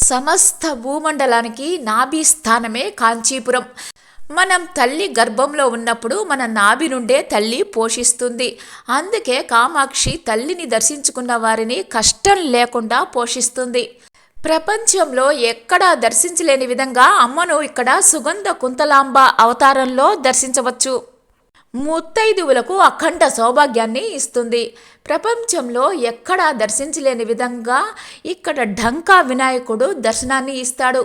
సమస్త భూమండలానికి నాభి స్థానమే కాంచీపురం. మనం తల్లి గర్భంలో ఉన్నప్పుడు మన నాభి నుండే తల్లి పోషిస్తుంది. అందుకే కామాక్షి తల్లిని దర్శించుకున్న వారిని కష్టం లేకుండా పోషిస్తుంది. ప్రపంచంలో ఎక్కడా దర్శించలేని విధంగా అమ్మను ఇక్కడ సుగంధ కుంతలాంబ అవతారంలో దర్శించవచ్చు. ముత్తైదువులకు అఖండ సౌభాగ్యాన్ని ఇస్తుంది. ప్రపంచంలో ఎక్కడా దర్శించలేని విధంగా ఇక్కడ ఢంకా వినాయకుడు దర్శనాన్ని ఇస్తాడు.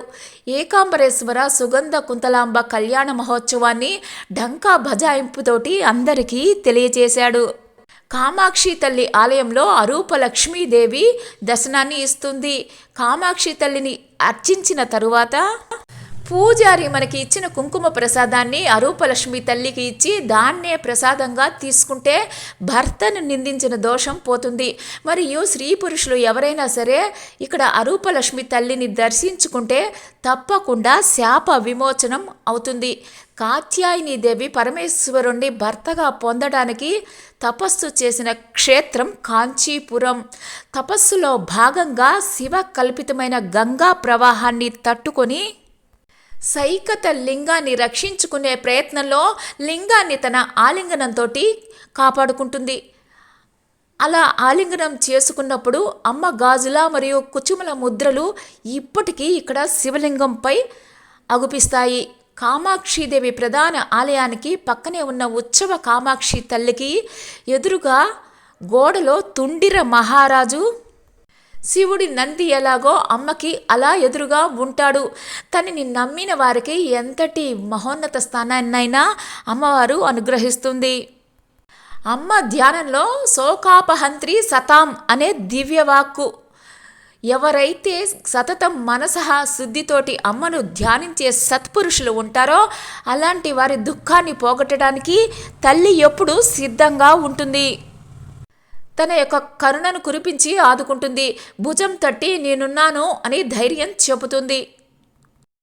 ఏకాంబరేశ్వర సుగంధ కుంతలాంబ కళ్యాణ మహోత్సవాన్ని ఢంకా బజాయింపుతోటి అందరికీ తెలియచేశాడు. కామాక్షి తల్లి ఆలయంలో అరూప లక్ష్మీదేవి దర్శనాన్ని ఇస్తుంది. కామాక్షి తల్లిని అర్చించిన తరువాత పూజారి మనకి ఇచ్చిన కుంకుమ ప్రసాదాన్ని అరూపలక్ష్మి తల్లికి ఇచ్చి దాన్నే ప్రసాదంగా తీసుకుంటే భర్తను నిందించిన దోషం పోతుంది. మరియు స్త్రీ పురుషులు ఎవరైనా సరే ఇక్కడ అరూపలక్ష్మి తల్లిని దర్శించుకుంటే తప్పకుండా శాప విమోచనం అవుతుంది. కాత్యాయని దేవి పరమేశ్వరుణ్ణి భర్తగా పొందడానికి తపస్సు చేసిన క్షేత్రం కాంచీపురం. తపస్సులో భాగంగా శివ కల్పితమైన గంగా ప్రవాహాన్ని తట్టుకొని సైకత లింగాన్ని రక్షించుకునే ప్రయత్నంలో లింగాన్ని తన ఆలింగనంతో కాపాడుకుంటుంది. అలా ఆలింగనం చేసుకున్నప్పుడు అమ్మ గాజుల మరియు కుచుమల ముద్రలు ఇప్పటికీ ఇక్కడ శివలింగంపై అగుపిస్తాయి. కామాక్షిదేవి ప్రధాన ఆలయానికి పక్కనే ఉన్న ఉత్సవ కామాక్షి తల్లికి ఎదురుగా గోడలో తుండిర మహారాజు శివుడి నంది ఎలాగో అమ్మకి అలా ఎదురుగా ఉంటాడు. తనని నమ్మిన వారికి ఎంతటి మహోన్నత స్థానాన్నైనా అమ్మవారు అనుగ్రహిస్తుంది. అమ్మ ధ్యానంలో శోకాపహంత్రి సతాం అనే దివ్యవాక్కు. ఎవరైతే సతతం మనసహ శుద్ధితోటి అమ్మను ధ్యానించే సత్పురుషులు ఉంటారో అలాంటి వారి దుఃఖాన్ని పోగొట్టడానికి తల్లి ఎప్పుడూ సిద్ధంగా ఉంటుంది. తన యొక్క కరుణను కురిపించి ఆదుకుంటుంది. భుజం తట్టి నేనున్నాను అని ధైర్యం చెబుతుంది.